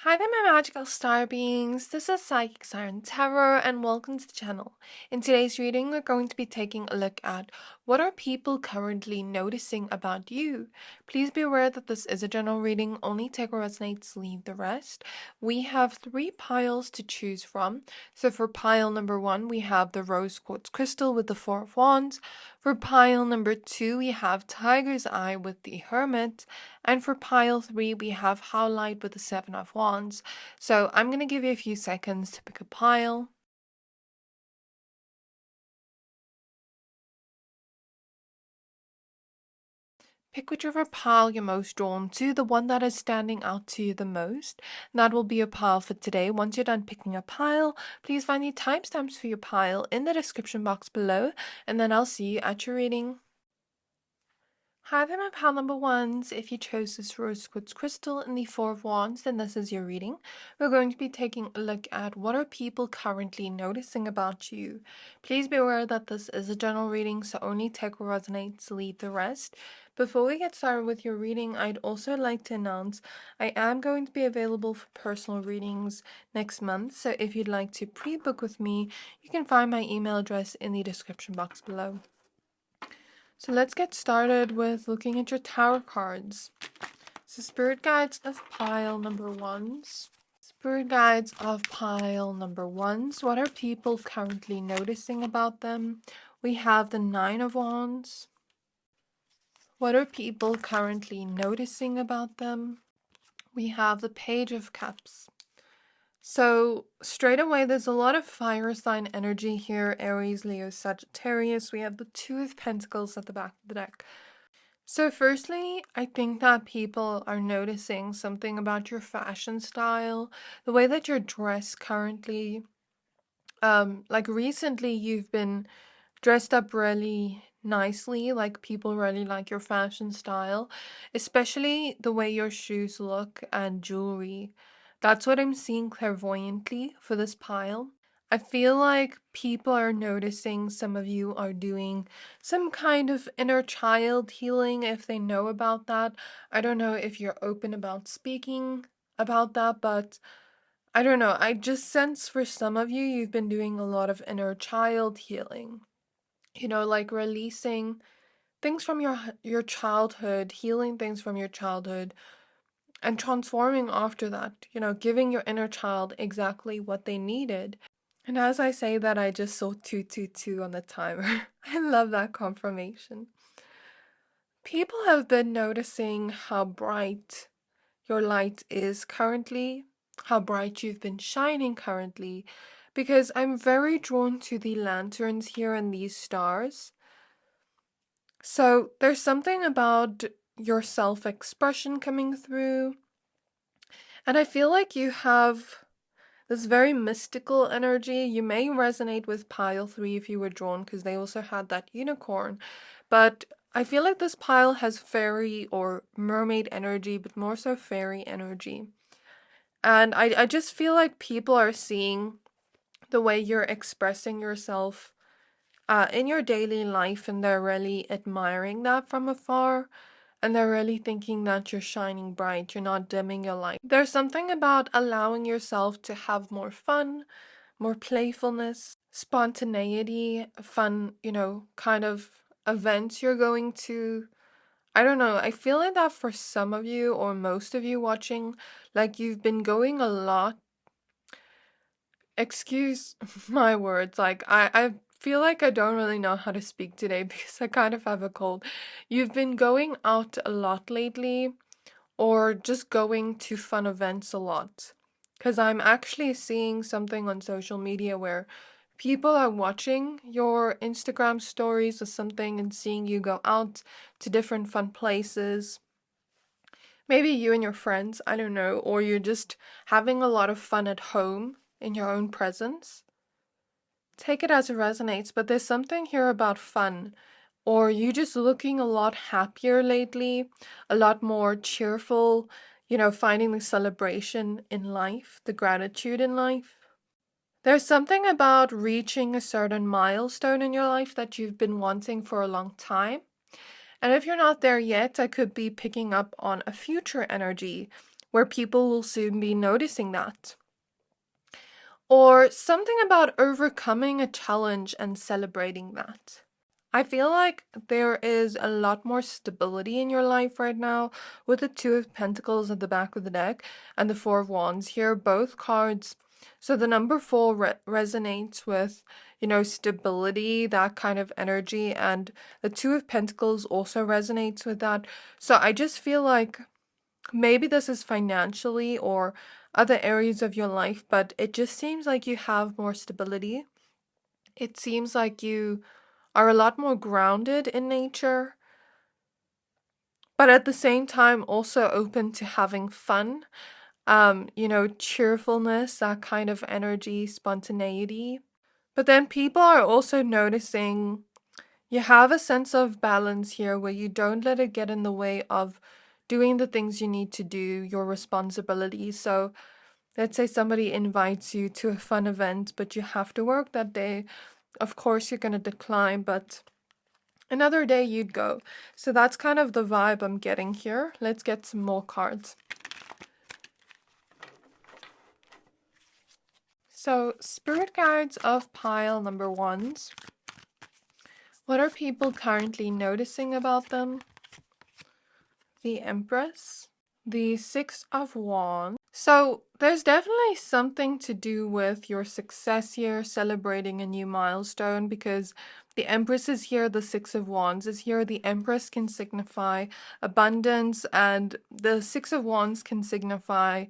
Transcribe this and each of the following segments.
Hi there, my magical star beings. This is Psychic Siren Tarot, and welcome to the channel. In today's reading, we're going to be taking a look at what are people currently noticing about you. Please be aware that this is a general reading. Only take what resonates, leave the rest. We have 3 piles to choose from. So for pile number 1, we have the rose quartz crystal with the 4 of wands. For pile number 2, we have tiger's eye with the hermit. And for pile 3, we have Howlite with the 7 of wands. So I'm going to give you a few seconds to pick a pile. Pick whichever pile you're most drawn to, the one that is standing out to you the most. That will be your pile for today. Once you're done picking a pile, please find the timestamps for your pile in the description box below, and then I'll see you at your reading. Hi there, my pile number ones. If you chose this rose quartz crystal in the 4 of wands, then this is your reading. We're going to be taking a look at what are people currently noticing about you. Please be aware that this is a general reading, so only take what resonates, leave the rest. Before we get started with your reading, I'd also like to announce I am going to be available for personal readings next month, so if you'd like to pre-book with me, you can find my email address in the description box below. So let's get started with looking at your tower cards. So spirit guides of pile number ones. Spirit guides of pile number ones. What are people currently noticing about them? We have the 9 of wands. What are people currently noticing about them? We have the page of cups. So straight away, there's a lot of fire sign energy here. Aries, Leo, Sagittarius. We have the 2 of Pentacles at the back of the deck. So firstly, I think that people are noticing something about your fashion style, the way that you're dressed currently. Like recently, you've been dressed up really nicely, like people really like your fashion style, especially the way your shoes look and jewelry. That's what I'm seeing clairvoyantly for this pile. I feel like people are noticing some of you are doing some kind of inner child healing if they know about that. I don't know if you're open about speaking about that, but I don't know. I just sense for some of you, you've been doing a lot of inner child healing. You know, like releasing things from your childhood, healing things from your childhood, and transforming after that, you know, giving your inner child exactly what they needed. And as I say that, I just saw 222 on the timer. I love that confirmation. People have been noticing how bright your light is currently, how bright you've been shining currently, because I'm very drawn to the lanterns here and these stars. So there's something about your self-expression coming through, and I feel like you have this very mystical energy. You may resonate with pile 3 if you were drawn, because they also had that unicorn. But I feel like this pile has fairy or mermaid energy, but more so fairy energy. And I just feel like people are seeing the way you're expressing yourself in your daily life, and they're really admiring that from afar. And they're really thinking that you're shining bright, you're not dimming your light. There's something about allowing yourself to have more fun, more playfulness, spontaneity, fun, you know, kind of events you're going to. I don't know, I feel like that for some of you or most of you watching, like you've been going a lot. Excuse my words, like I feel like I don't really know how to speak today because I kind of have a cold. You've been going out a lot lately, or just going to fun events a lot. Because I'm actually seeing something on social media where people are watching your Instagram stories or something and seeing you go out to different fun places. Maybe you and your friends, I don't know, or you're just having a lot of fun at home in your own presence. Take it as it resonates, but there's something here about fun. Or you just looking a lot happier lately, a lot more cheerful, you know, finding the celebration in life, the gratitude in life. There's something about reaching a certain milestone in your life that you've been wanting for a long time. And if you're not there yet, I could be picking up on a future energy where people will soon be noticing that. Or something about overcoming a challenge and celebrating that. I feel like there is a lot more stability in your life right now with the Two of Pentacles at the back of the deck and the Four of Wands here, both cards. So the number 4 resonates with, stability, that kind of energy, and the Two of Pentacles also resonates with that. So I just feel like maybe this is financially or other areas of your life, but it just seems like you have more stability. It seems like you are a lot more grounded in nature, but at the same time also open to having fun, cheerfulness, that kind of energy, spontaneity. But then people are also noticing you have a sense of balance here where you don't let it get in the way of doing the things you need to do, your responsibilities. So let's say somebody invites you to a fun event, but you have to work that day. Of course, you're going to decline, but another day you'd go. So that's kind of the vibe I'm getting here. Let's get some more cards. So, spirit guides of pile number 1s. What are people currently noticing about them? The Empress. The Six of Wands. So there's definitely something to do with your success here, celebrating a new milestone, because the Empress is here, the Six of Wands is here. The Empress can signify abundance, and the Six of Wands can signify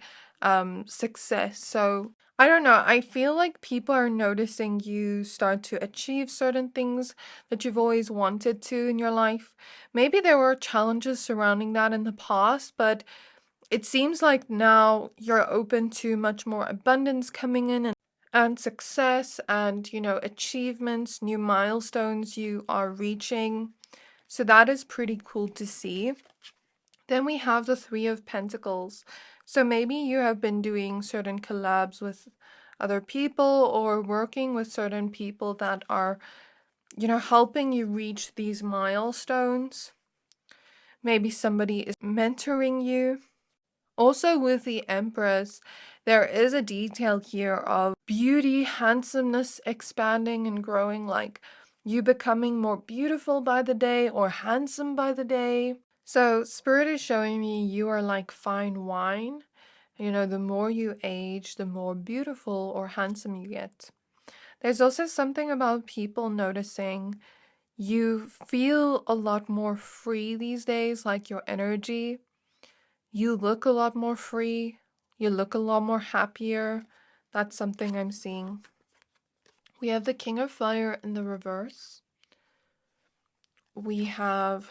success. So I don't know, I feel like people are noticing you start to achieve certain things that you've always wanted to in your life. Maybe there were challenges surrounding that in the past, but it seems like now you're open to much more abundance coming in, and success and, achievements, new milestones you are reaching. So that is pretty cool to see. Then we have the Three of Pentacles. So maybe you have been doing certain collabs with other people or working with certain people that are, helping you reach these milestones. Maybe somebody is mentoring you. Also with the Empress, there is a detail here of beauty, handsomeness expanding and growing, like you becoming more beautiful by the day or handsome by the day. So Spirit is showing me you are like fine wine. The more you age, the more beautiful or handsome you get. There's also something about people noticing you feel a lot more free these days, like your energy. You look a lot more free. You look a lot more happier. That's something I'm seeing. We have the King of Fire in the reverse. We have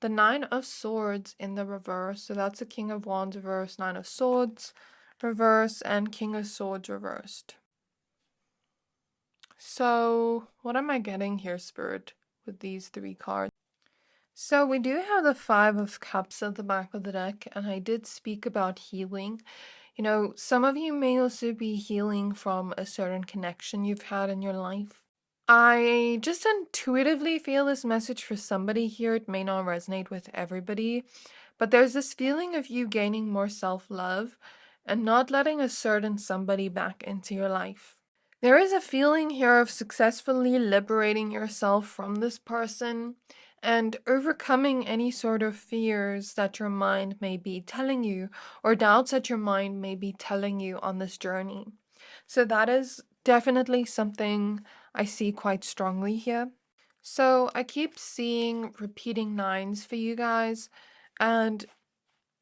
the Nine of Swords in the reverse. So that's the King of Wands reverse, Nine of Swords reverse, and King of Swords reversed. So what am I getting here, Spirit, with these 3 cards? So we do have the Five of Cups at the back of the deck, and I did speak about healing. Some of you may also be healing from a certain connection you've had in your life. I just intuitively feel this message for somebody here. It may not resonate with everybody, but there's this feeling of you gaining more self-love and not letting a certain somebody back into your life. There is a feeling here of successfully liberating yourself from this person and overcoming any sort of fears that your mind may be telling you or doubts that your mind may be telling you on this journey. So that is definitely something I see quite strongly here. So I keep seeing repeating 9s for you guys, and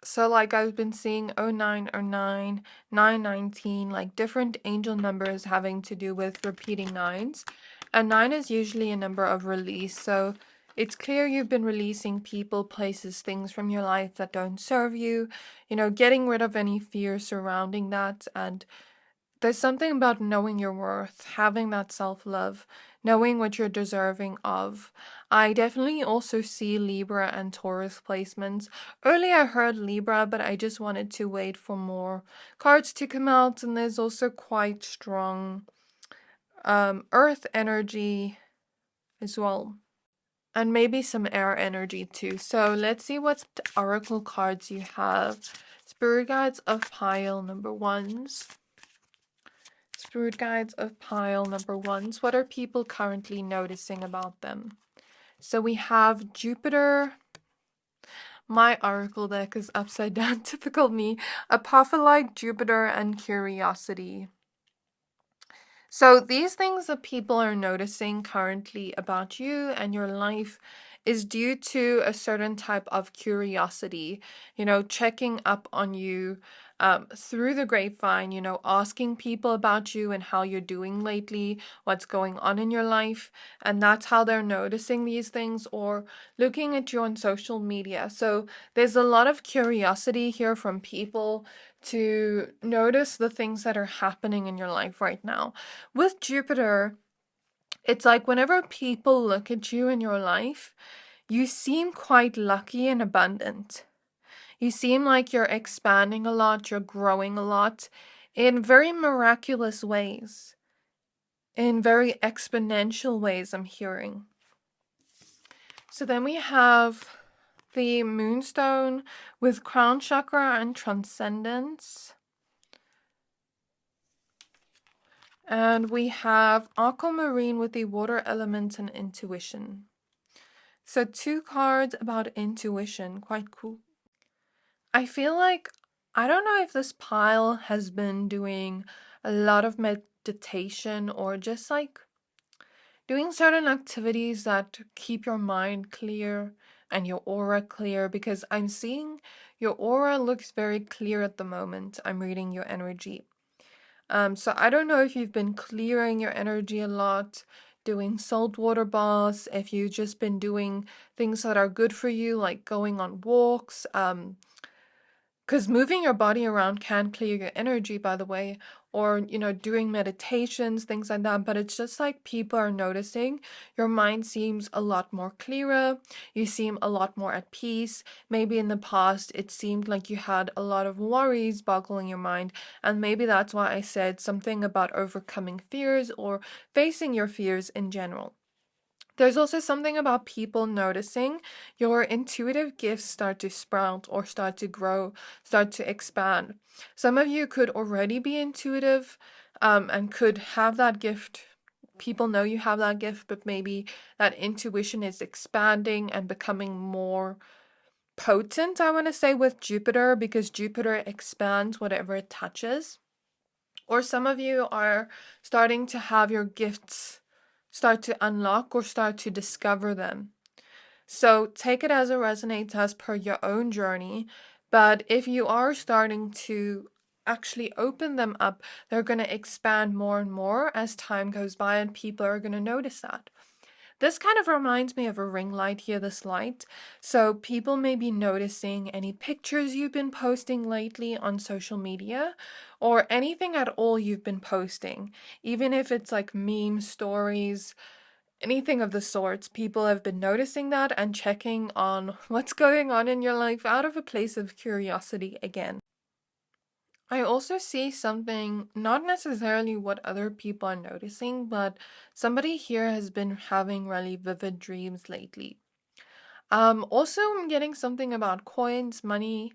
so like I've been seeing 0909, 919, like different angel numbers having to do with repeating 9s. And 9 is usually a number of release, so it's clear you've been releasing people, places, things from your life that don't serve you, getting rid of any fear surrounding that. And there's something about knowing your worth, having that self-love, knowing what you're deserving of. I definitely also see Libra and Taurus placements. Earlier I heard Libra, but I just wanted to wait for more cards to come out, and there's also quite strong Earth energy as well. And maybe some air energy too. So let's see what oracle cards you have. Spirit guides of pile number ones. Spirit guides of pile number ones. What are people currently noticing about them? So we have Jupiter. My oracle deck is upside down, typical me. Apophyllite, Jupiter, and curiosity. So these things that people are noticing currently about you and your life is due to a certain type of curiosity, checking up on you through the grapevine, asking people about you and how you're doing lately, what's going on in your life. And that's how they're noticing these things, or looking at you on social media. So there's a lot of curiosity here from people to notice the things that are happening in your life right now. With Jupiter, it's like whenever people look at you in your life, you seem quite lucky and abundant. You seem like you're expanding a lot, you're growing a lot in very miraculous ways, in very exponential ways, I'm hearing. So then we have the Moonstone with Crown Chakra and Transcendence. And we have Aquamarine with the Water Element and Intuition. So 2 cards about intuition, quite cool. I feel like, I don't know if this pile has been doing a lot of meditation or just like doing certain activities that keep your mind clear and your aura clear, because I'm seeing your aura looks very clear at the moment. I'm reading your energy. So I don't know if you've been clearing your energy a lot, doing saltwater baths, if you've just been doing things that are good for you, like going on walks, because moving your body around can clear your energy, by the way, or, doing meditations, things like that. But it's just like people are noticing your mind seems a lot more clearer. You seem a lot more at peace. Maybe in the past, it seemed like you had a lot of worries boggling your mind. And maybe that's why I said something about overcoming fears or facing your fears in general. There's also something about people noticing your intuitive gifts start to sprout or start to grow, start to expand. Some of you could already be intuitive and could have that gift. People know you have that gift, but maybe that intuition is expanding and becoming more potent, I want to say, with Jupiter, because Jupiter expands whatever it touches. Or some of you are starting to have your gifts start to unlock or start to discover them. So take it as it resonates as per your own journey. But if you are starting to actually open them up, they're going to expand more and more as time goes by, and people are going to notice that. This kind of reminds me of a ring light here, this light. So people may be noticing any pictures you've been posting lately on social media, or anything at all you've been posting. Even if it's like meme stories, anything of the sorts, people have been noticing that and checking on what's going on in your life out of a place of curiosity again. I also see something, not necessarily what other people are noticing, but somebody here has been having really vivid dreams lately. Also, I'm getting something about coins, money.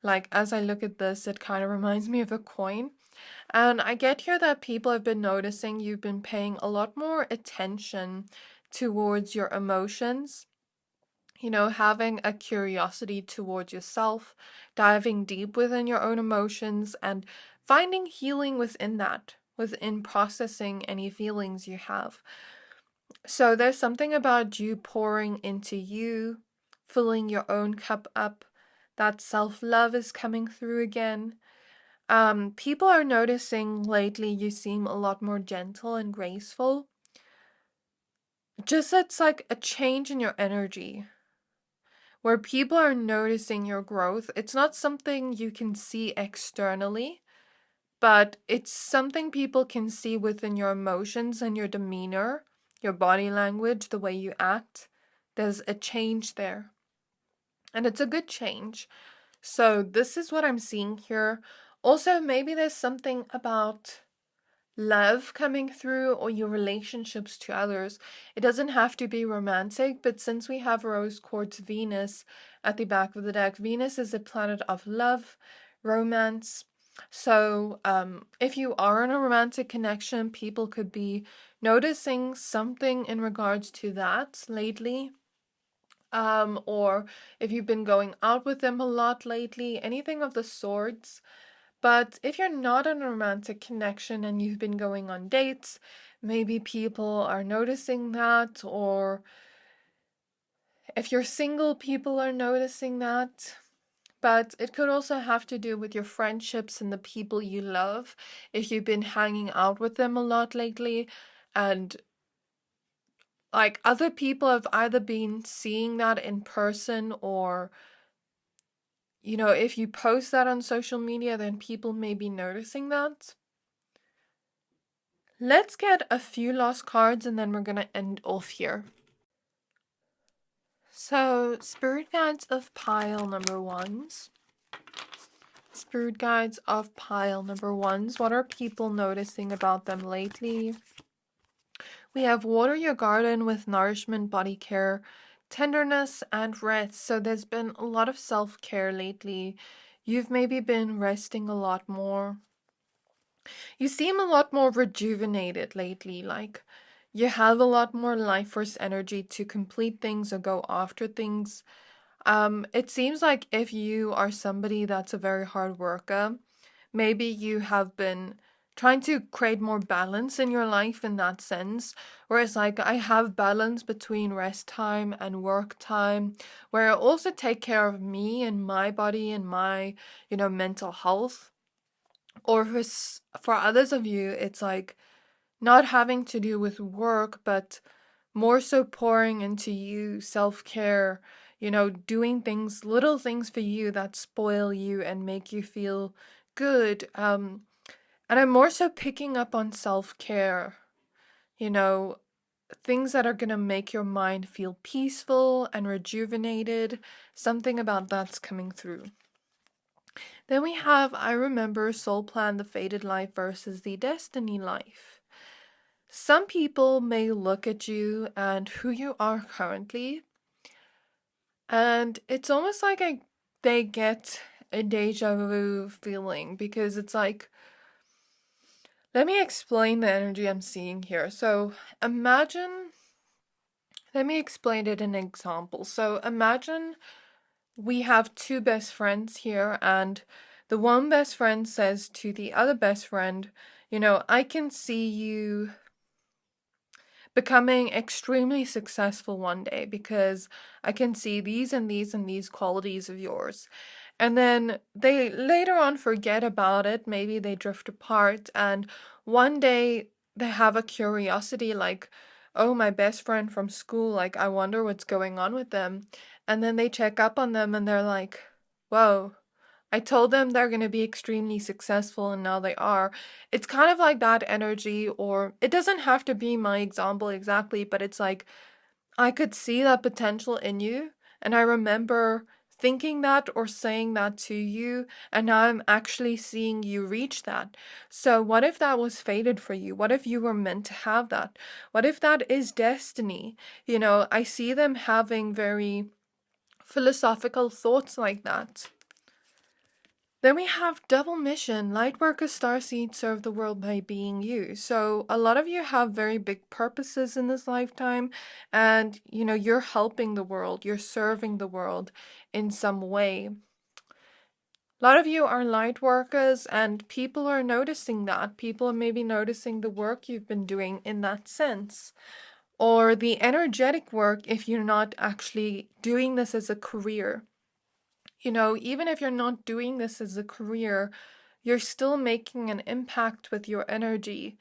Like, as I look at this, it kind of reminds me of a coin. And I get here that people have been noticing you've been paying a lot more attention towards your emotions, having a curiosity towards yourself, diving deep within your own emotions, and finding healing within that, within processing any feelings you have. So there's something about you pouring into you, filling your own cup up. That self-love is coming through again. People are noticing lately you seem a lot more gentle and graceful. Just it's like a change in your energy where people are noticing your growth. It's not something you can see externally, but it's something people can see within your emotions and your demeanor, your body language, the way you act. There's a change there. And it's a good change. So this is what I'm seeing here. Also, maybe there's something about love coming through or your relationships to others. It doesn't have to be romantic, but since we have rose quartz Venus at the back of the deck, Venus is a planet of love, romance. So, if you are in a romantic connection, people could be noticing something in regards to that lately. Or if you've been going out with them a lot lately, anything of the sorts. But if you're not in a romantic connection and you've been going on dates, maybe people are noticing that, or if you're single, people are noticing that. But it could also have to do with your friendships and the people you love. If you've been hanging out with them a lot lately, and like other people have either been seeing that in person or if you post that on social media, then people may be noticing that. Let's get a few last cards and then we're gonna end off here. So, Spirit Guides of Pile number ones. Spirit Guides of Pile number ones. What are people noticing about them lately? We have water your garden with nourishment, body care, tenderness, and rest. So there's been a lot of self-care lately. You've maybe been resting a lot more. You seem a lot more rejuvenated lately, like you have a lot more life force energy to complete things or go after things. It seems like if you are somebody that's a very hard worker, maybe you have been trying to create more balance in your life in that sense. Whereas like I have balance between rest time and work time, where I also take care of me and my body and my, mental health. Or for others of you, it's like not having to do with work, but more so pouring into you, self-care, doing things, little things for you that spoil you and make you feel good. And I'm more so picking up on self-care, you know, things that are going to make your mind feel peaceful and rejuvenated. Something about that's coming through. Then we have I Remember, Soul Plan, the Fated Life versus the Destiny Life. Some people may look at you and who you are currently, and it's almost like they get a deja vu feeling because it's like, let me explain the energy I'm seeing here. So let me explain it in an example. So imagine we have two best friends here, and the one best friend says to the other best friend, I can see you becoming extremely successful one day because I can see these and these and these qualities of yours. And then they later on forget about it. Maybe they drift apart, and one day they have a curiosity like, oh, my best friend from school, like, I wonder what's going on with them. And then they check up on them and they're like, whoa, I told them they're going to be extremely successful and now they are. It's kind of like that energy, or it doesn't have to be my example exactly, but it's like I could see that potential in you, and I remember thinking that or saying that to you, and now I'm actually seeing you reach that. So what if that was fated for you? What if you were meant to have that? What if that is destiny? I see them having very philosophical thoughts like that. Then we have double mission. Lightworker starseed serve the world by being you. So a lot of you have very big purposes in this lifetime, and you're helping the world, you're serving the world in some way. A lot of you are light workers, and people are noticing that. People are maybe noticing the work you've been doing in that sense. Or the energetic work if you're not actually doing this as a career. Even if you're not doing this as a career, you're still making an impact with your energy.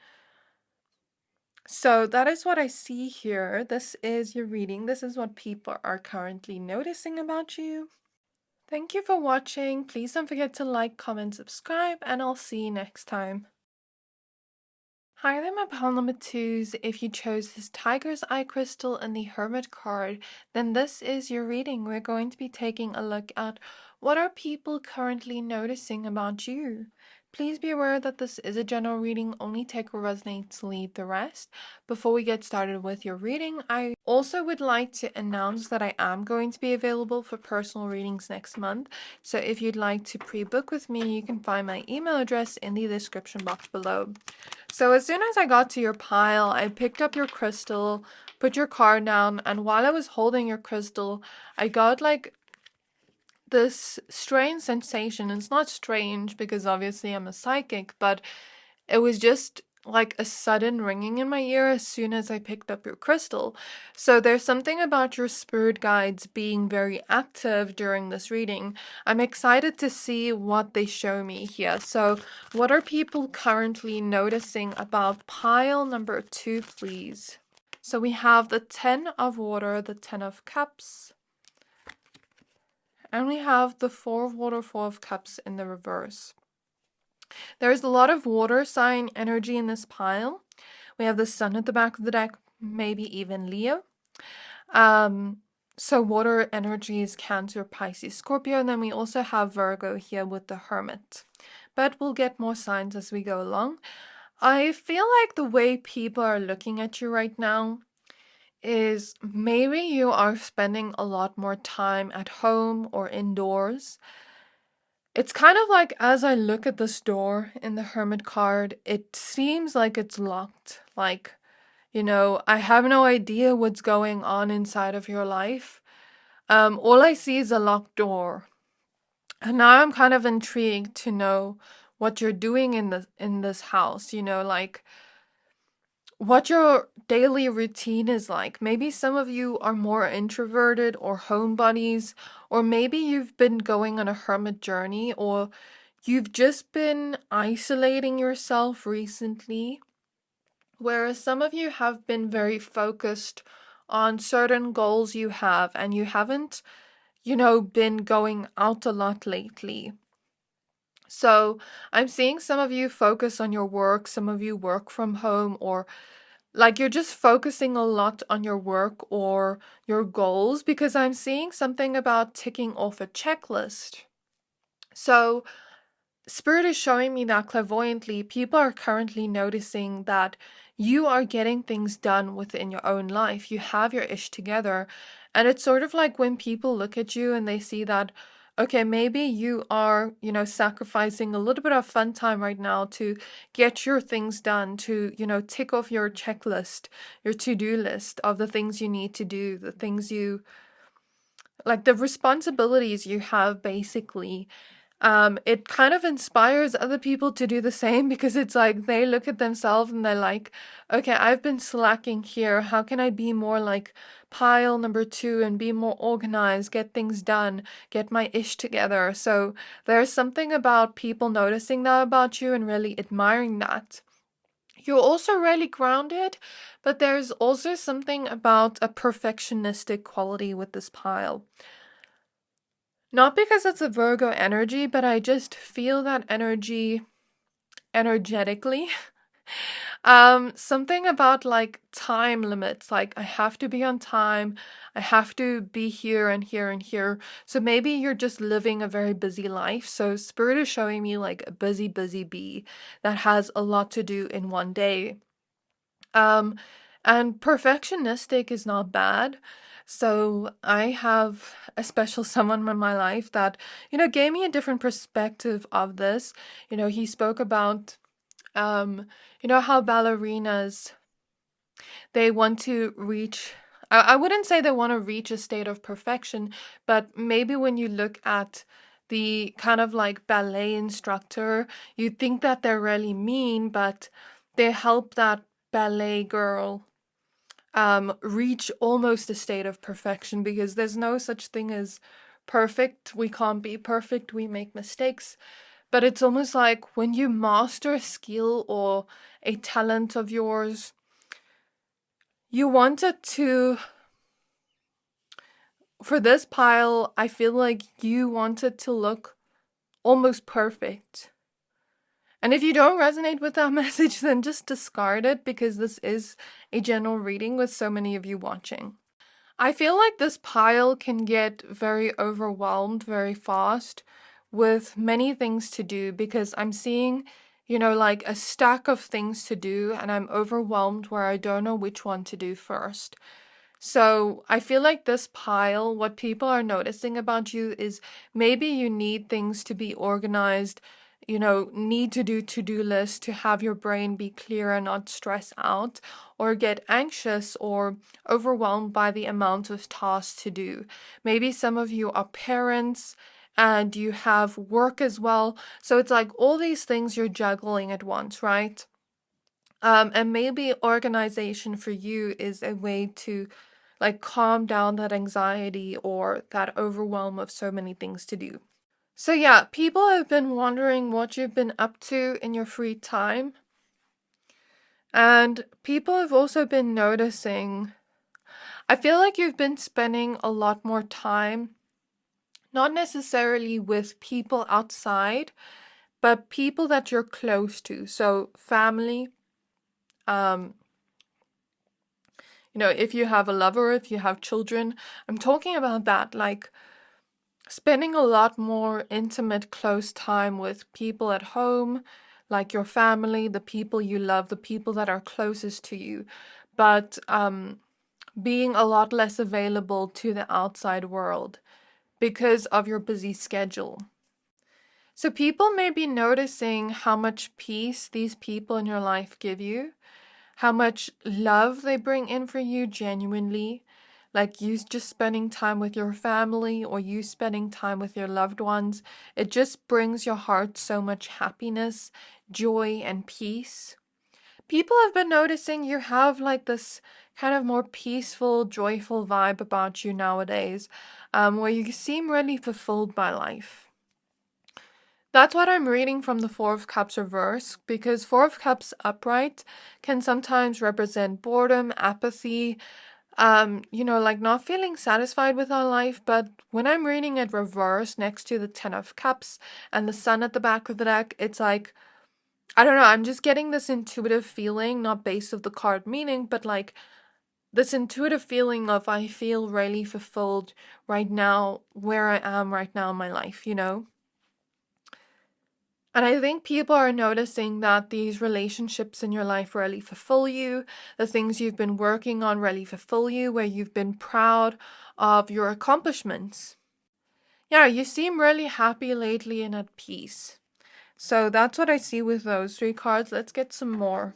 So that is what I see here. This is your reading. This is what people are currently noticing about you. Thank you for watching. Please don't forget to like, comment, subscribe, and I'll see you next time. Hi there, my pile number twos. If you chose this Tiger's Eye Crystal and the Hermit card, then this is your reading. We're going to be taking a look at what are people currently noticing about you. Please be aware that this is a general reading, only take what resonates, leave the rest. Before we get started with your reading, I also would like to announce that I am going to be available for personal readings next month. So if you'd like to pre-book with me, you can find my email address in the description box below. So as soon as I got to your pile, I picked up your crystal, put your card down, and while I was holding your crystal, I got like this strange sensation. It's not strange because obviously I'm a psychic, but it was just like a sudden ringing in my ear as soon as I picked up your crystal. So there's something about your spirit guides being very active during this reading. I'm excited to see what they show me here. So what are people currently noticing about pile number 2, please? So we have the 10 of water, the 10 of cups, and we have the 4 of water, 4 of cups in the reverse. There's a lot of water sign energy in this pile. We have the sun at the back of the deck, maybe even Leo. So water energy is Cancer, Pisces, Scorpio, and then we also have Virgo here with the Hermit. But we'll get more signs as we go along. I feel like the way people are looking at you right now is maybe you are spending a lot more time at home or indoors. It's kind of like as I look at this door in the Hermit card, it seems like it's locked. Like, I have no idea what's going on inside of your life. All I see is a locked door. And now I'm kind of intrigued to know what you're doing in this house, like what your daily routine is like. Maybe some of you are more introverted or homebodies, or maybe you've been going on a hermit journey, or you've just been isolating yourself recently. Whereas some of you have been very focused on certain goals you have, and you haven't, been going out a lot lately. So I'm seeing some of you focus on your work, some of you work from home, or like you're just focusing a lot on your work or your goals, because I'm seeing something about ticking off a checklist. So Spirit is showing me that clairvoyantly, people are currently noticing that you are getting things done within your own life. You have your ish together. And it's sort of like when people look at you and they see that, okay, maybe you are, sacrificing a little bit of fun time right now to get your things done, to, tick off your checklist, your to-do list of the things you need to do, the things like the responsibilities you have basically. It kind of inspires other people to do the same, because it's like they look at themselves and they're like, okay, I've been slacking here. How can I be more like pile number 2 and be more organized, get things done, get my ish together? So there's something about people noticing that about you and really admiring that. You're also really grounded, but there's also something about a perfectionistic quality with this pile. Not because it's a Virgo energy, but I just feel that energy energetically. Something about like time limits, like I have to be on time, I have to be here and here and here. So maybe you're just living a very busy life. So Spirit is showing me like a busy bee that has a lot to do in one day. And perfectionistic is not bad. So I have a special someone in my life that, gave me a different perspective of this. He spoke about, how ballerinas, they want to reach, I wouldn't say they want to reach a state of perfection, but maybe when you look at the kind of like ballet instructor, you think that they're really mean, but they help that ballet girl reach almost a state of perfection, because there's no such thing as perfect. We can't be perfect. We make mistakes. But it's almost like when you master a skill or a talent of yours, you want it to, for this pile, I feel like you want it to look almost perfect. And if you don't resonate with that message, then just discard it, because this is a general reading with so many of you watching. I feel like this pile can get very overwhelmed very fast with many things to do because I'm seeing, like a stack of things to do and I'm overwhelmed where I don't know which one to do first. So I feel like this pile, what people are noticing about you is maybe you need things to be organized, need to do to-do lists to have your brain be clear and not stress out or get anxious or overwhelmed by the amount of tasks to do. Maybe some of you are parents and you have work as well. So it's like all these things you're juggling at once, right? And maybe organization for you is a way to like calm down that anxiety or that overwhelm of so many things to do. So yeah, people have been wondering what you've been up to in your free time. And people have also been noticing, I feel like you've been spending a lot more time, not necessarily with people outside, but people that you're close to. So family, um, if you have a lover, if you have children, I'm talking about that, like spending a lot more intimate, close time with people at home, like your family, the people you love, the people that are closest to you, but being a lot less available to the outside world because of your busy schedule. So people may be noticing how much peace these people in your life give you, how much love they bring in for you genuinely, like you just spending time with your family or you spending time with your loved ones. It just brings your heart so much happiness, joy, and peace. People have been noticing you have like this kind of more peaceful, joyful vibe about you nowadays, where you seem really fulfilled by life. That's what I'm reading from the Four of Cups reverse, because Four of Cups upright can sometimes represent boredom, apathy, like not feeling satisfied with our life. But when I'm reading it reverse next to the Ten of Cups and the Sun at the back of the deck, it's like, I don't know, I'm just getting this intuitive feeling, not based of the card meaning, but like this intuitive feeling of I feel really fulfilled right now, where I am right now in my life, And I think people are noticing that these relationships in your life really fulfill you. The things you've been working on really fulfill you, where you've been proud of your accomplishments. Yeah, you seem really happy lately and at peace. So that's what I see with those three cards. Let's get some more.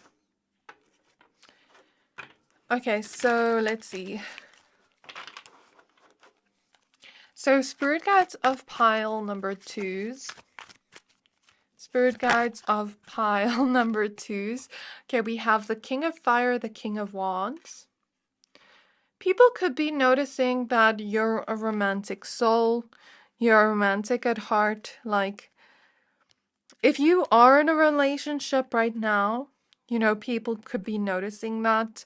Okay, so let's see. So Spirit Guides of Pile number 2s. Spirit Guides of Pile number 2s. Okay, we have the King of Fire, the King of Wands. People could be noticing that you're a romantic soul. You're romantic at heart. Like, if you are in a relationship right now, people could be noticing that.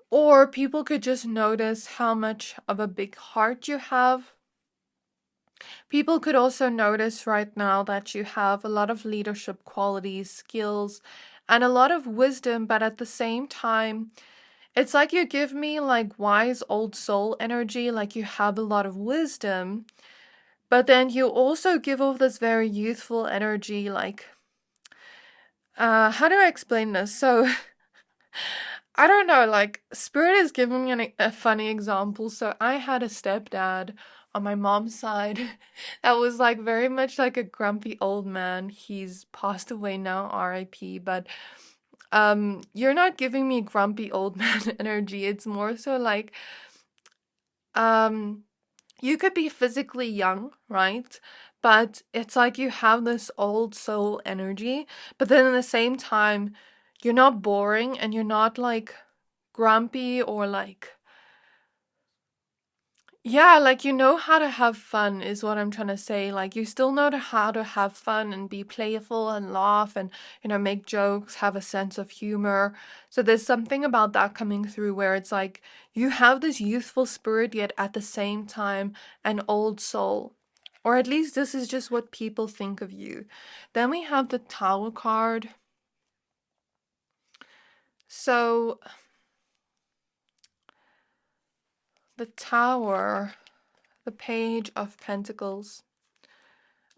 Or people could just notice how much of a big heart you have. People could also notice right now that you have a lot of leadership qualities, skills, and a lot of wisdom, but at the same time, it's like you give me like wise old soul energy, like you have a lot of wisdom, but then you also give off this very youthful energy, like, how do I explain this? So, I don't know, like, Spirit is giving me a funny example. So, I had a stepdad on my mom's side that was like very much like a grumpy old man. He's passed away now, RIP, but you're not giving me grumpy old man energy. It's more so like you could be physically young, right? But it's like you have this old soul energy, but then at the same time, you're not boring and you're not like grumpy or like, yeah, like you know how to have fun is what I'm trying to say. Like you still know how to have fun and be playful and laugh and, make jokes, have a sense of humor. So there's something about that coming through where it's like you have this youthful spirit, yet at the same time, an old soul. Or at least this is just what people think of you. Then we have the Tower card. So the Tower, the Page of Pentacles.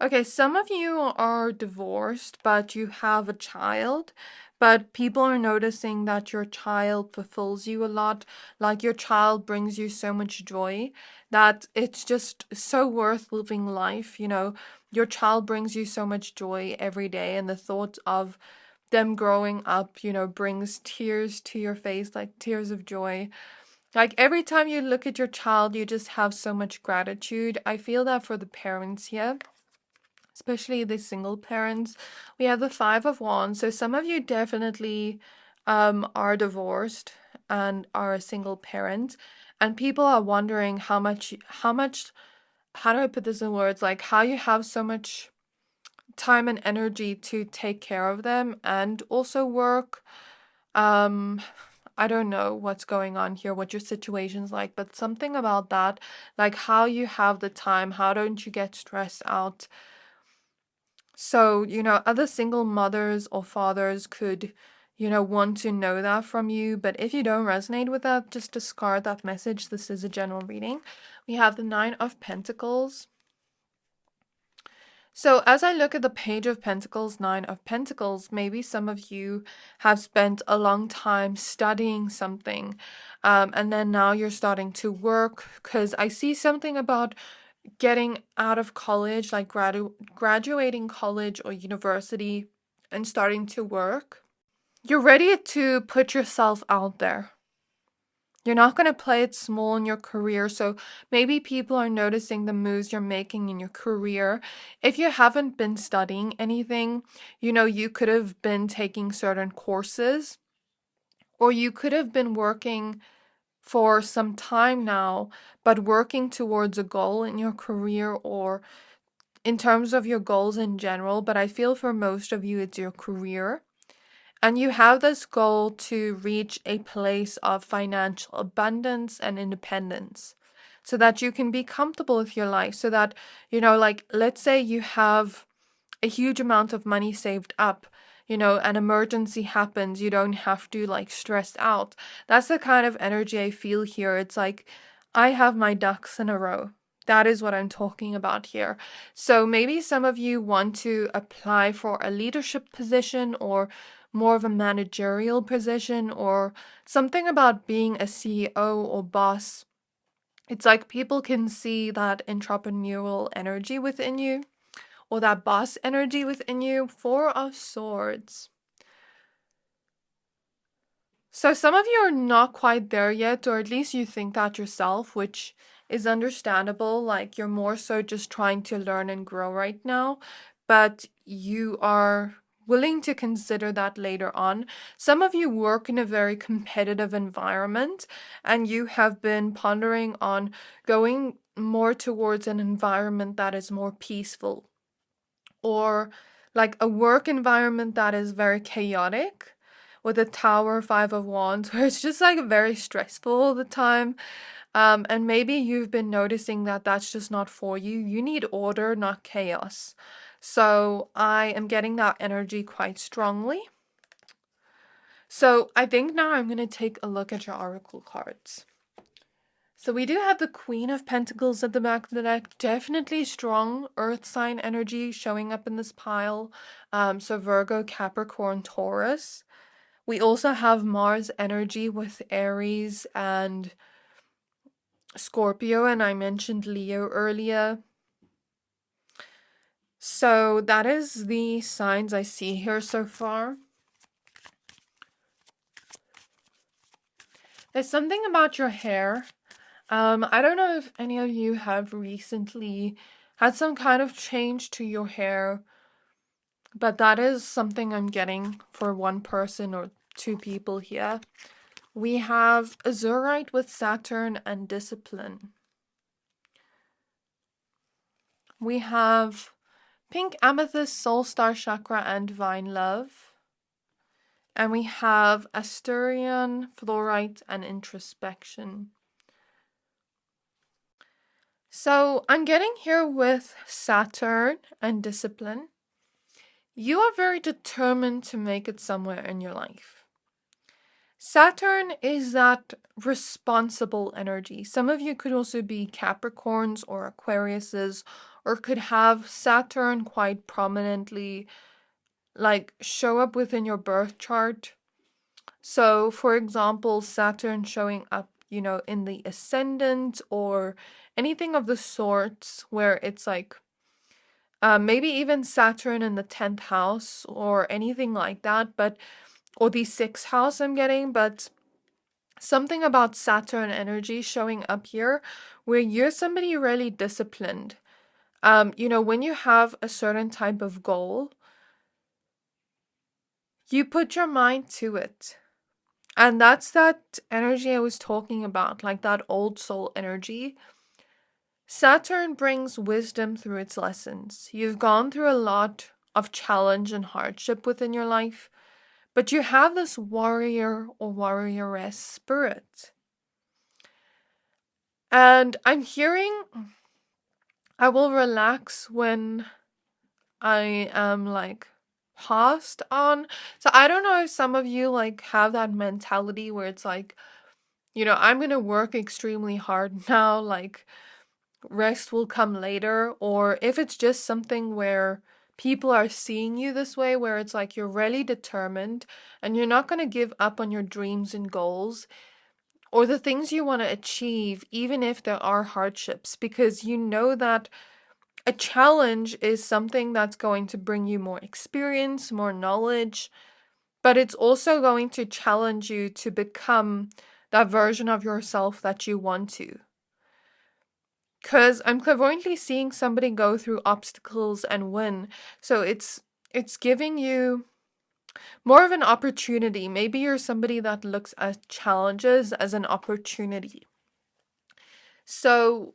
Okay, some of you are divorced, but you have a child, but people are noticing that your child fulfills you a lot. Like your child brings you so much joy that it's just so worth living life. Your child brings you so much joy every day, and the thought of them growing up, brings tears to your face, like tears of joy. Like every time you look at your child, you just have so much gratitude. I feel that for the parents here, especially the single parents. We have the Five of Wands. So some of you definitely are divorced and are a single parent. And people are wondering how do I put this in words? Like how you have so much time and energy to take care of them and also work. Um, I don't know what's going on here, what your situation's like, but something about that, like how you have the time, how don't you get stressed out? So, other single mothers or fathers could, want to know that from you. But if you don't resonate with that, just discard that message. This is a general reading. We have the Nine of Pentacles. So as I look at the Page of Pentacles, Nine of Pentacles, maybe some of you have spent a long time studying something, and then now you're starting to work, because I see something about getting out of college, like graduating college or university and starting to work. You're ready to put yourself out there. You're not going to play it small in your career. So maybe people are noticing the moves you're making in your career. If you haven't been studying anything, you could have been taking certain courses, or you could have been working for some time now, but working towards a goal in your career or in terms of your goals in general. But I feel for most of you, it's your career. And you have this goal to reach a place of financial abundance and independence so that you can be comfortable with your life. So that, like, let's say you have a huge amount of money saved up, an emergency happens, you don't have to like stress out. That's the kind of energy I feel here. It's like, I have my ducks in a row. That is what I'm talking about here. So maybe some of you want to apply for a leadership position or more of a managerial position or something about being a CEO or boss. It's like people can see that entrepreneurial energy within you or that boss energy within you. Four of Swords. So some of you are not quite there yet, or at least you think that yourself, which is understandable. Like you're more so just trying to learn and grow right now, but you are willing to consider that later on. Some of you work in a very competitive environment and you have been pondering on going more towards an environment that is more peaceful, or like a work environment that is very chaotic with a Tower, Five of Wands, where it's just like very stressful all the time. And maybe you've been noticing that that's just not for you. You need order, not chaos. So I am getting that energy quite strongly. So I think now I'm going to take a look at your oracle cards. So we do have the Queen of Pentacles at the back of the deck. Definitely strong earth sign energy showing up in this pile. So Virgo, Capricorn, Taurus. We also have Mars energy with Aries and Scorpio, and I mentioned Leo earlier. So that is the signs I see here so far. There's something about your hair. I don't know if any of you have recently had some kind of change to your hair, but that is something I'm getting for one person or two people here. We have Azurite with Saturn and Discipline. We have Pink Amethyst, Soul Star Chakra, and Divine Love. And we have Asturian, Fluorite, and Introspection. So I'm getting here with Saturn and Discipline. You are very determined to make it somewhere in your life. Saturn is that responsible energy. Some of you could also be Capricorns or Aquariuses, or could have Saturn quite prominently, like, show up within your birth chart. So, for example, Saturn showing up, in the ascendant or anything of the sorts where it's like, maybe even Saturn in the 10th house or anything like that, or the 6th house I'm getting, but something about Saturn energy showing up here where you're somebody really disciplined. When you have a certain type of goal, you put your mind to it. And that's that energy I was talking about, like that old soul energy. Saturn brings wisdom through its lessons. You've gone through a lot of challenge and hardship within your life, but you have this warrior or warrioress spirit. And I'm hearing I will relax when I am like passed on. So I don't know if some of you like have that mentality where it's like, I'm going to work extremely hard now, like rest will come later, or if it's just something where people are seeing you this way, where it's like you're really determined and you're not going to give up on your dreams and goals or the things you want to achieve, even if there are hardships, because you know that a challenge is something that's going to bring you more experience, more knowledge, but it's also going to challenge you to become that version of yourself that you want to. Because I'm clairvoyantly seeing somebody go through obstacles and win. So it's giving you more of an opportunity. Maybe you're somebody that looks at challenges as an opportunity. So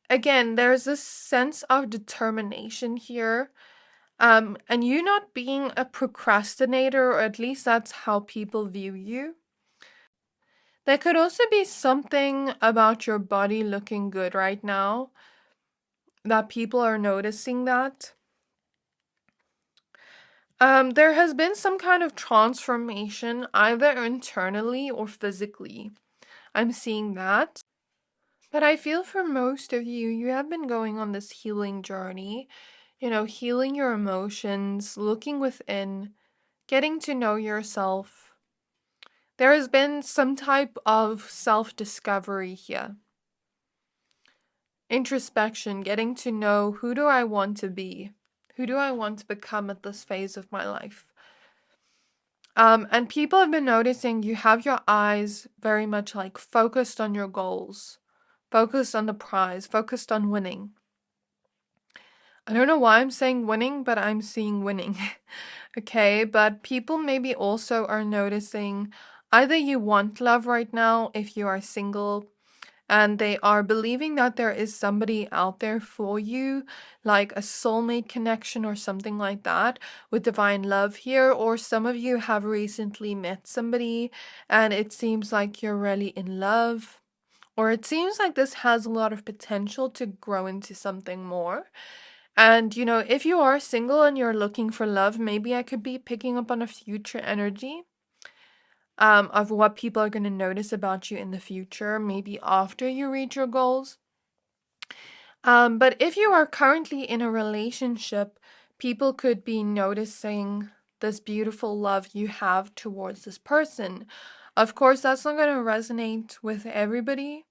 again, there's this sense of determination here. And you not being a procrastinator, or at least that's how people view you. There could also be something about your body looking good right now that people are noticing that. There has been some kind of transformation, either internally or physically. I'm seeing that. But I feel for most of you, you have been going on this healing journey, healing your emotions, looking within, getting to know yourself. There has been some type of self-discovery here. Introspection, getting to know, who do I want to be? Who do I want to become at this phase of my life? And people have been noticing you have your eyes very much like focused on your goals, focused on the prize, focused on winning. I don't know why I'm saying winning, but I'm seeing winning. Okay, but people maybe also are noticing either you want love right now if you are single, and they are believing that there is somebody out there for you, like a soulmate connection or something like that, with divine love here, or some of you have recently met somebody and it seems like you're really in love, or it seems like this has a lot of potential to grow into something more. And if you are single and you're looking for love, maybe I could be picking up on a future energy of what people are going to notice about you in the future, maybe after you reach your goals. But if you are currently in a relationship, people could be noticing this beautiful love you have towards this person. Of course, that's not going to resonate with everybody.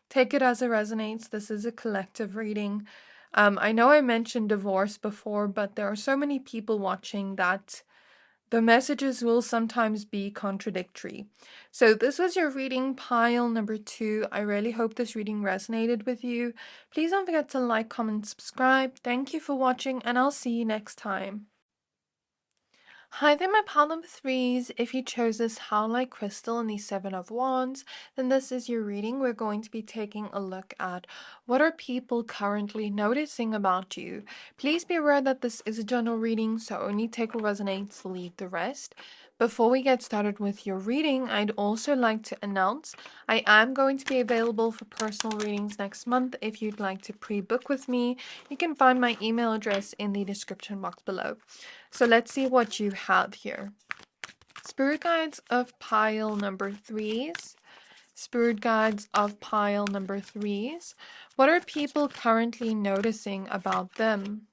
Take it as it resonates. This is a collective reading. I know I mentioned divorce before, but there are so many people watching that the messages will sometimes be contradictory. So this was your reading pile number 2. I really hope this reading resonated with you. Please don't forget to like, comment, subscribe. Thank you for watching, and I'll see you next time. Hi there, my pile number 3s. If you chose this Howlite crystal and the 7 of Wands, then this is your reading. We're going to be taking a look at what are people currently noticing about you. Please be aware that this is a general reading, so only take what resonates, leave the rest. Before we get started with your reading, I'd also like to announce I am going to be available for personal readings next month. If you'd like to pre-book with me, you can find my email address in the description box below. So let's see what you have here. Spirit guides of pile number 3s. Spirit guides of pile number 3s. What are people currently noticing about them?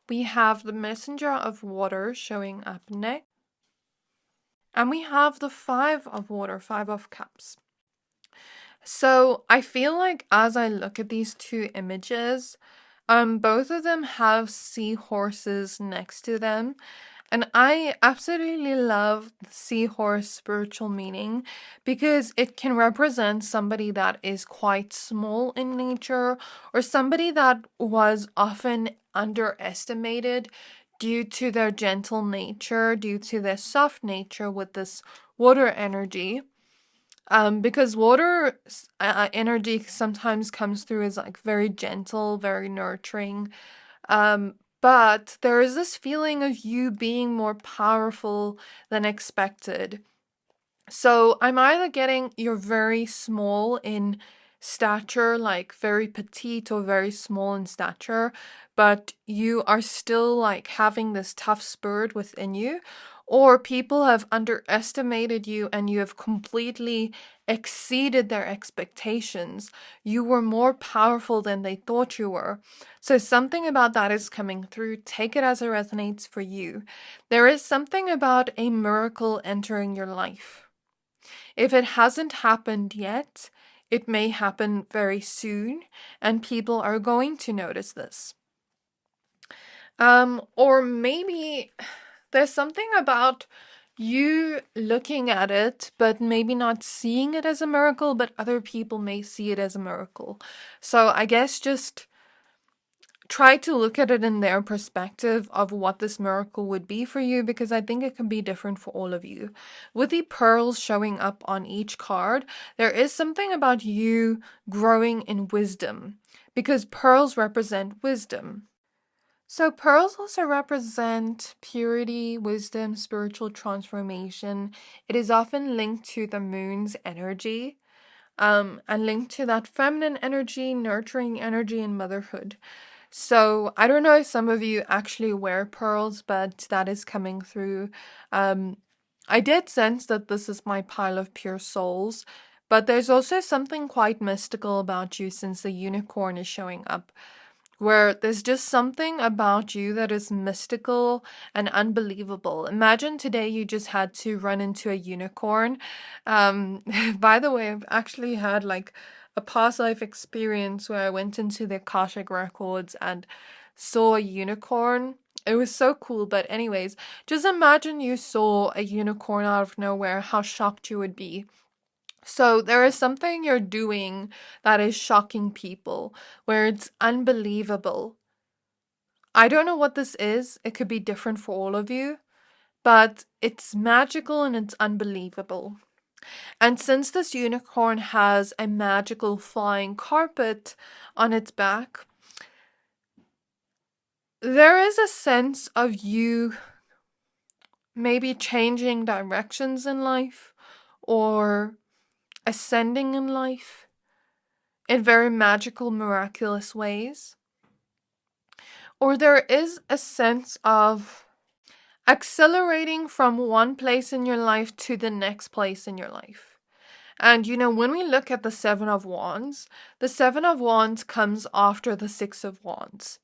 We have the messenger of water showing up next. And we have the 5 of water, 5 of cups. So I feel like as I look at these two images, both of them have seahorses next to them. And I absolutely love the seahorse spiritual meaning because it can represent somebody that is quite small in nature or somebody that was often underestimated due to their gentle nature, due to their soft nature with this water energy. Because water energy sometimes comes through as like very gentle, very nurturing. But there is this feeling of you being more powerful than expected. So I'm either getting you're very small in stature, like very petite or very small in stature, but you are still like having this tough spirit within you, or people have underestimated you and you have completely exceeded their expectations. You were more powerful than they thought you were. So something about that is coming through. Take it as it resonates for you. There is something about a miracle entering your life. If it hasn't happened yet, it may happen very soon, and people are going to notice this. Or maybe there's something about you looking at it, but maybe not seeing it as a miracle, but other people may see it as a miracle. So I guess just try to look at it in their perspective of what this miracle would be for you, because I think it can be different for all of you. With the pearls showing up on each card, there is something about you growing in wisdom, because pearls represent wisdom. So pearls also represent purity, wisdom, spiritual transformation. It is often linked to the moon's energy, and linked to that feminine energy, nurturing energy, and motherhood. So I don't know if some of you actually wear pearls, but that is coming through. I did sense that this is my pile of pure souls, but there's also something quite mystical about you since the unicorn is showing up, where there's just something about you that is mystical and unbelievable. Imagine today you just had to run into a unicorn. By the way, I've actually had like a past life experience where I went into the Akashic records and saw a unicorn. It was so cool. But anyways, just imagine you saw a unicorn out of nowhere, how shocked you would be. So there is something you're doing that is shocking people, where it's unbelievable. I don't know what this is. It could be different for all of you, but it's magical and it's unbelievable. And since this unicorn has a magical flying carpet on its back, there is a sense of you maybe changing directions in life or ascending in life in very magical, miraculous ways. Or there is a sense of accelerating from one place in your life to the next place in your life. And when we look at the 7 of Wands, the 7 of Wands comes after the 6 of Wands.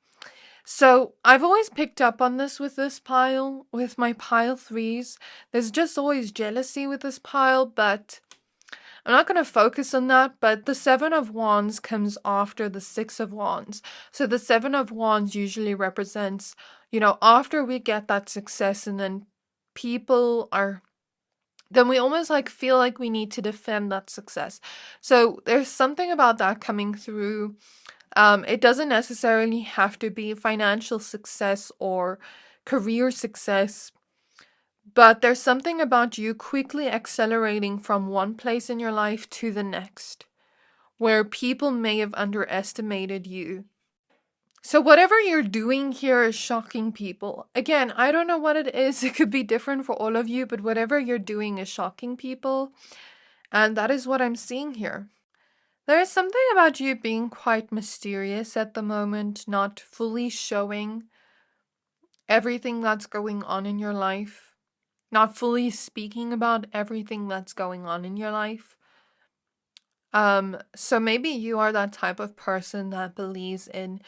So I've always picked up on this with this pile, with my pile 3s. There's just always jealousy with this pile, but I'm not going to focus on that. But the 7 of Wands comes after the 6 of Wands. So the 7 of Wands usually represents, after we get that success and then then we almost like feel like we need to defend that success. So there's something about that coming through. It doesn't necessarily have to be financial success or career success, but there's something about you quickly accelerating from one place in your life to the next, where people may have underestimated you. So whatever you're doing here is shocking people. Again, I don't know what it is. It could be different for all of you, but whatever you're doing is shocking people. And that is what I'm seeing here. There is something about you being quite mysterious at the moment, not fully showing everything that's going on in your life, not fully speaking about everything that's going on in your life. So maybe you are that type of person that believes in,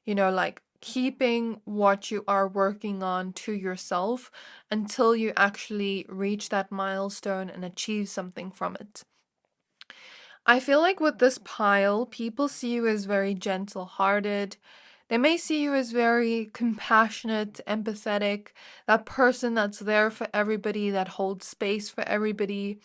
like keeping what you are working on to yourself until you actually reach that milestone and achieve something from it. I feel like with this pile, people see you as very gentle hearted. They may see you as very compassionate, empathetic, that person that's there for everybody, that holds space for everybody.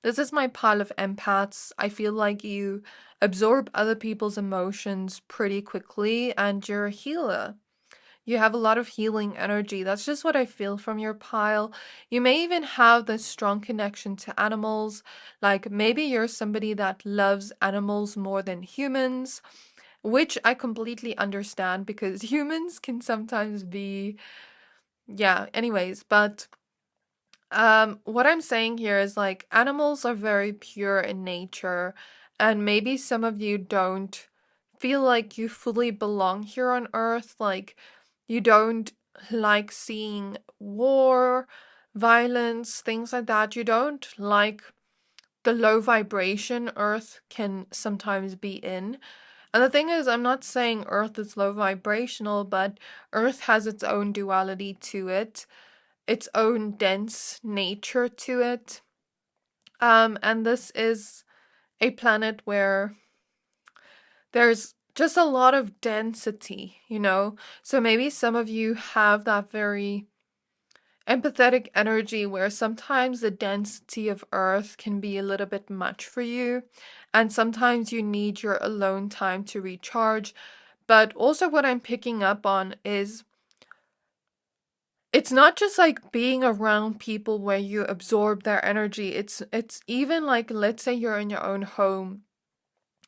This is my pile of empaths. I feel like you absorb other people's emotions pretty quickly and you're a healer. You have a lot of healing energy. That's just what I feel from your pile. You may even have this strong connection to animals. Like maybe you're somebody that loves animals more than humans, which I completely understand because humans can sometimes be, yeah, anyways, but what I'm saying here is like animals are very pure in nature, and maybe some of you don't feel like you fully belong here on Earth. Like, you don't like seeing war, violence, things like that. You don't like the low vibration Earth can sometimes be in. And the thing is, I'm not saying Earth is low vibrational, but Earth has its own duality to it, its own dense nature to it. And this is a planet where there's just a lot of density, So maybe some of you have that very empathetic energy where sometimes the density of Earth can be a little bit much for you, and sometimes you need your alone time to recharge. But also, what I'm picking up on is it's not just like being around people where you absorb their energy. It's even like, let's say you're in your own home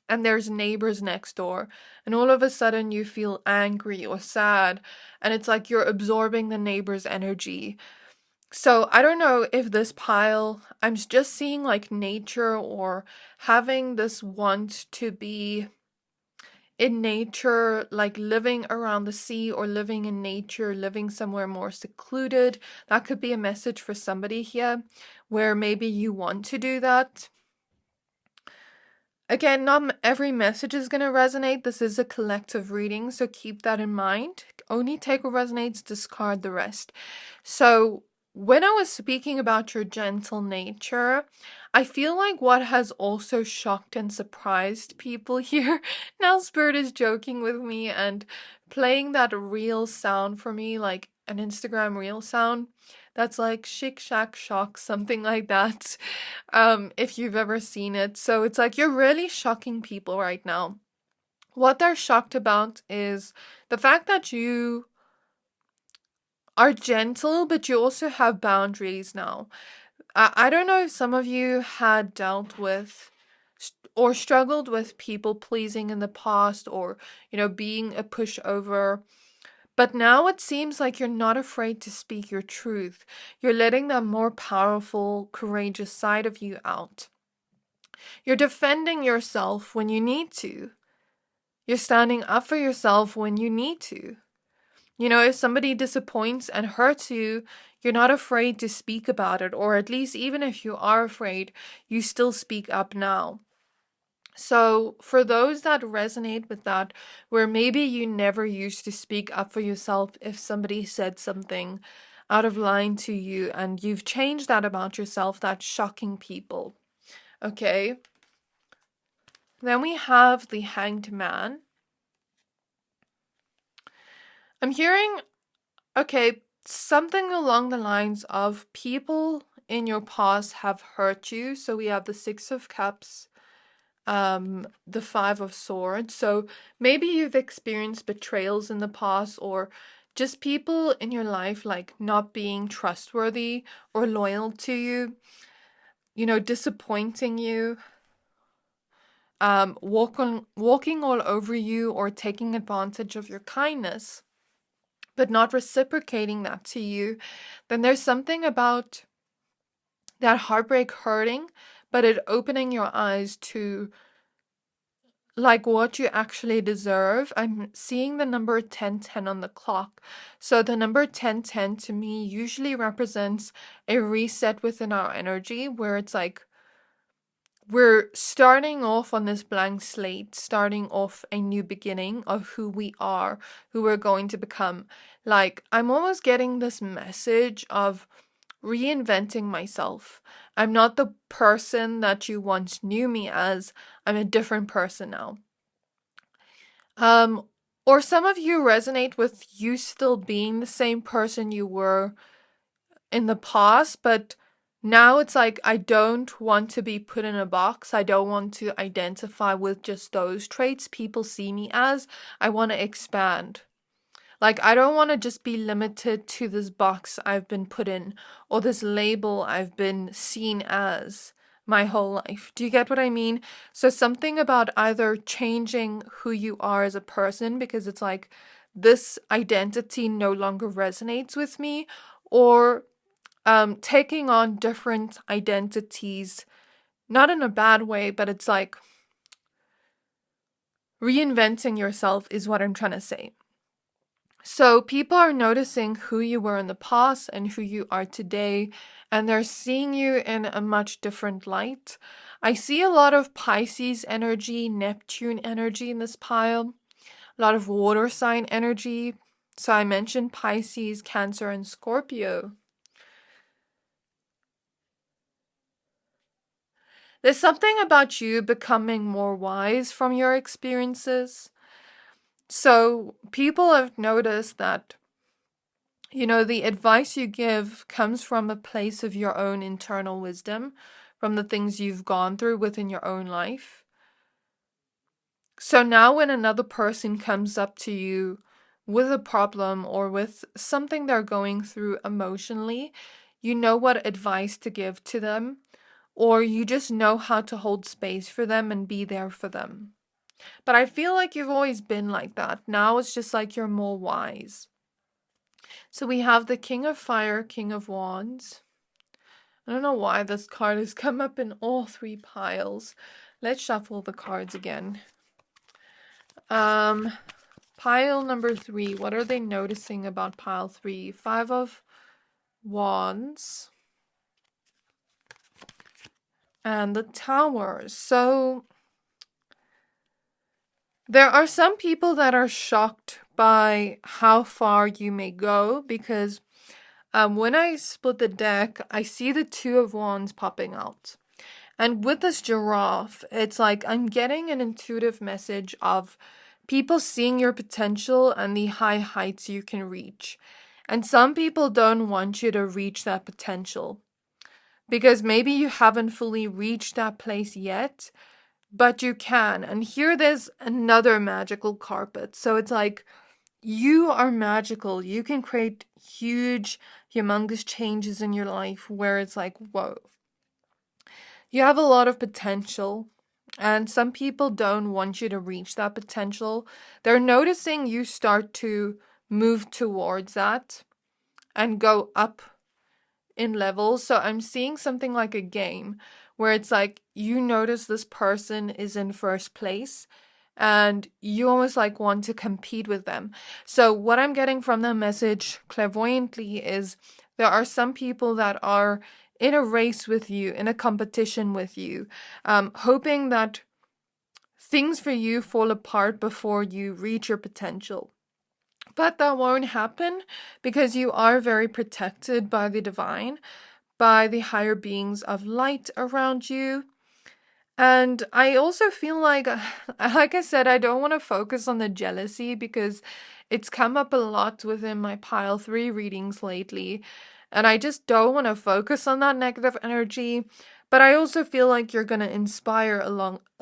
and there's neighbors next door, and all of a sudden you feel angry or sad, and it's like you're absorbing the neighbor's energy. So I don't know if this pile, I'm just seeing like nature or having this want to be in nature, like living around the sea or living in nature, living somewhere more secluded. That could be a message for somebody here where maybe you want to do that. Again, not every message is going to resonate. This is a collective reading, so keep that in mind. Only take what resonates, discard the rest. So, when I was speaking about your gentle nature, I feel like what has also shocked and surprised people here. Now, Spirit is joking with me and playing that reel sound for me, like an Instagram reel sound. That's like shick, shack, shock, something like that. If you've ever seen it. So it's like you're really shocking people right now. What they're shocked about is the fact that you are gentle, but you also have boundaries now. I don't know if some of you had dealt with or struggled with people pleasing in the past, or, being a pushover. But now it seems like you're not afraid to speak your truth. You're letting that more powerful, courageous side of you out. You're defending yourself when you need to. You're standing up for yourself when you need to. If somebody disappoints and hurts you, you're not afraid to speak about it, or at least even if you are afraid, you still speak up now. So for those that resonate with that, where maybe you never used to speak up for yourself if somebody said something out of line to you and you've changed that about yourself, that's shocking people. Okay. Then we have the Hanged Man. I'm hearing, okay, something along the lines of people in your past have hurt you. So we have the Six of Cups, the Five of Swords. So maybe you've experienced betrayals in the past, or just people in your life like not being trustworthy or loyal to you, disappointing you, walking all over you or taking advantage of your kindness, but not reciprocating that to you. Then there's something about that heartbreak hurting, but it opening your eyes to like what you actually deserve. I'm seeing the number 1010 on the clock. So the number 1010 to me usually represents a reset within our energy where it's like we're starting off on this blank slate, starting off a new beginning of who we are, who we're going to become. Like, I'm almost getting this message of reinventing myself. I'm not the person that you once knew me as. I'm a different person now. Um, or some of you resonate with you still being the same person you were in the past, but now it's like I don't want to be put in a box. I don't want to identify with just those traits people see me as. I want to expand. Like, I don't want to just be limited to this box I've been put in or this label I've been seen as my whole life. Do you get what I mean? So, something about either changing who you are as a person because it's like this identity no longer resonates with me, or taking on different identities, not in a bad way, but it's like reinventing yourself is what I'm trying to say. So people are noticing who you were in the past and who you are today, and they're seeing you in a much different light. I see a lot of Pisces energy, Neptune energy in this pile, a lot of water sign energy. So I mentioned Pisces, Cancer, and Scorpio. There's something about you becoming more wise from your experiences. So people have noticed that, the advice you give comes from a place of your own internal wisdom, from the things you've gone through within your own life. So now when another person comes up to you with a problem or with something they're going through emotionally, you know what advice to give to them, or you just know how to hold space for them and be there for them. But I feel like you've always been like that. Now it's just like you're more wise. So we have the King of Fire, King of Wands. I don't know why this card has come up in all three piles. Let's shuffle the cards again. Pile number 3. What are they noticing about pile 3? 5 of Wands. And the Tower. So there are some people that are shocked by how far you may go because when I split the deck, I see the 2 of Wands popping out. And with this giraffe, it's like I'm getting an intuitive message of people seeing your potential and the high heights you can reach. And some people don't want you to reach that potential because maybe you haven't fully reached that place yet, but you can. And here there's another magical carpet. So it's like you are magical. You can create huge, humongous changes in your life where it's like, whoa. You have a lot of potential, and some people don't want you to reach that potential. They're noticing you start to move towards that and go up in levels. So I'm seeing something like a game where it's like you notice this person is in first place and you almost like want to compete with them. So what I'm getting from the message clairvoyantly is there are some people that are in a race with you, in a competition with you, hoping that things for you fall apart before you reach your potential. But that won't happen because you are very protected by the divine, by the higher beings of light around you. And I also feel like I said, I don't want to focus on the jealousy because it's come up a lot within my pile 3 readings lately. And I just don't want to focus on that negative energy. But I also feel like you're going to inspire a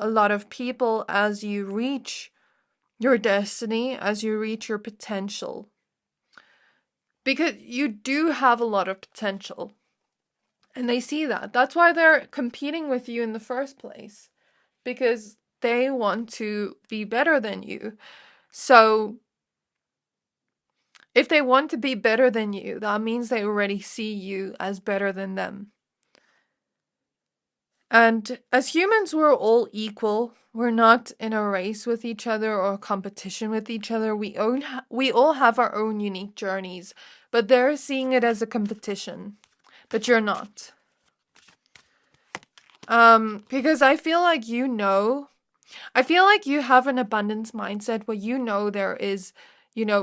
lot of people as you reach your destiny, as you reach your potential. Because you do have a lot of potential. And they see that. That's why they're competing with you in the first place. Because they want to be better than you. So if they want to be better than you, that means they already see you as better than them. And as humans, we're all equal. We're not in a race with each other or competition with each other. We all have our own unique journeys, but they're seeing it as a competition. But you're not. Because I feel like I feel like you have an abundance mindset where there is,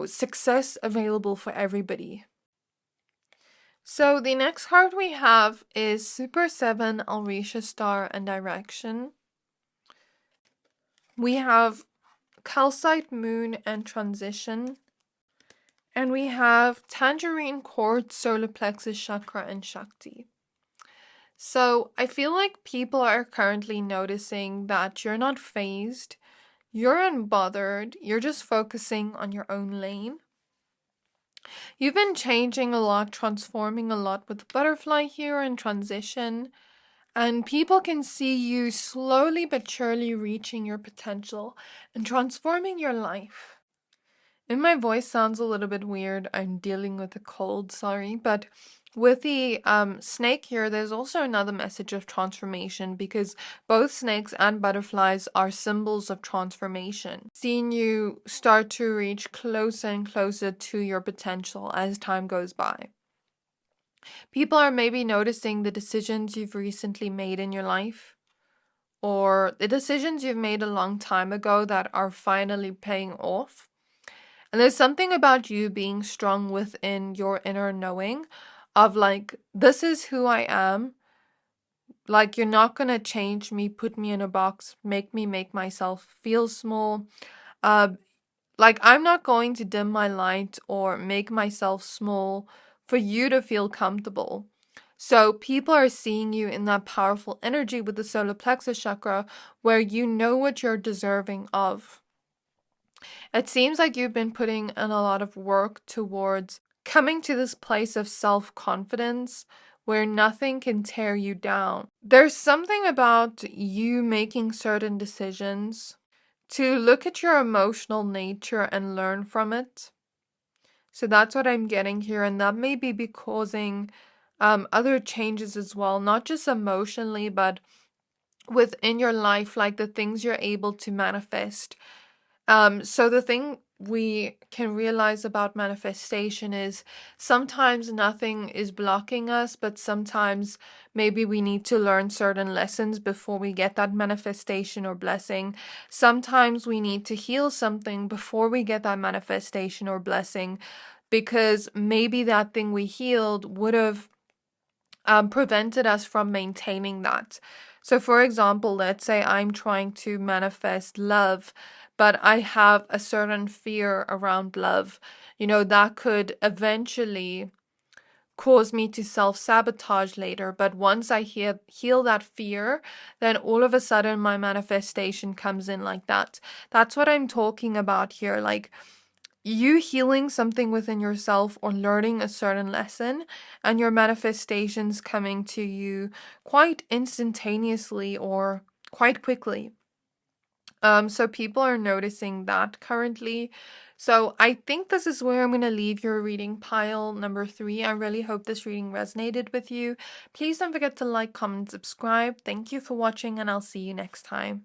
success available for everybody. So the next card we have is Super 7, Alrisha Star, and Direction. We have Calcite Moon and Transition. And we have Tangerine Quartz, Solar Plexus Chakra, and Shakti. So I feel like people are currently noticing that you're not phased, you're unbothered, you're just focusing on your own lane. You've been changing a lot, transforming a lot with Butterfly here and Transition, and people can see you slowly but surely reaching your potential and transforming your life. And my voice sounds a little bit weird. I'm dealing with a cold, sorry. But with the snake here, there's also another message of transformation because both snakes and butterflies are symbols of transformation. Seeing you start to reach closer and closer to your potential as time goes by. People are maybe noticing the decisions you've recently made in your life, or the decisions you've made a long time ago that are finally paying off. And there's something about you being strong within your inner knowing of like, this is who I am. Like, you're not going to change me, put me in a box, make me make myself feel small. Like, I'm not going to dim my light or make myself small for you to feel comfortable. So people are seeing you in that powerful energy with the solar plexus chakra where you know what you're deserving of. It seems like you've been putting in a lot of work towards coming to this place of self-confidence where nothing can tear you down. There's something about you making certain decisions to look at your emotional nature and learn from it. So that's what I'm getting here, and that may be causing other changes as well, not just emotionally, but within your life, like the things you're able to manifest. So the thing we can realize about manifestation is sometimes nothing is blocking us, but sometimes maybe we need to learn certain lessons before we get that manifestation or blessing. Sometimes we need to heal something before we get that manifestation or blessing, because maybe that thing we healed would have prevented us from maintaining that. So for example, let's say I'm trying to manifest love, but I have a certain fear around love. That could eventually cause me to self-sabotage later. But once I heal that fear, then all of a sudden my manifestation comes in like that. That's what I'm talking about here. Like, you healing something within yourself or learning a certain lesson and your manifestations coming to you quite instantaneously or quite quickly. So people are noticing that currently. So I think this is where I'm going to leave your reading pile number 3. I really hope this reading resonated with you. Please don't forget to like, comment, subscribe. Thank you for watching, and I'll see you next time.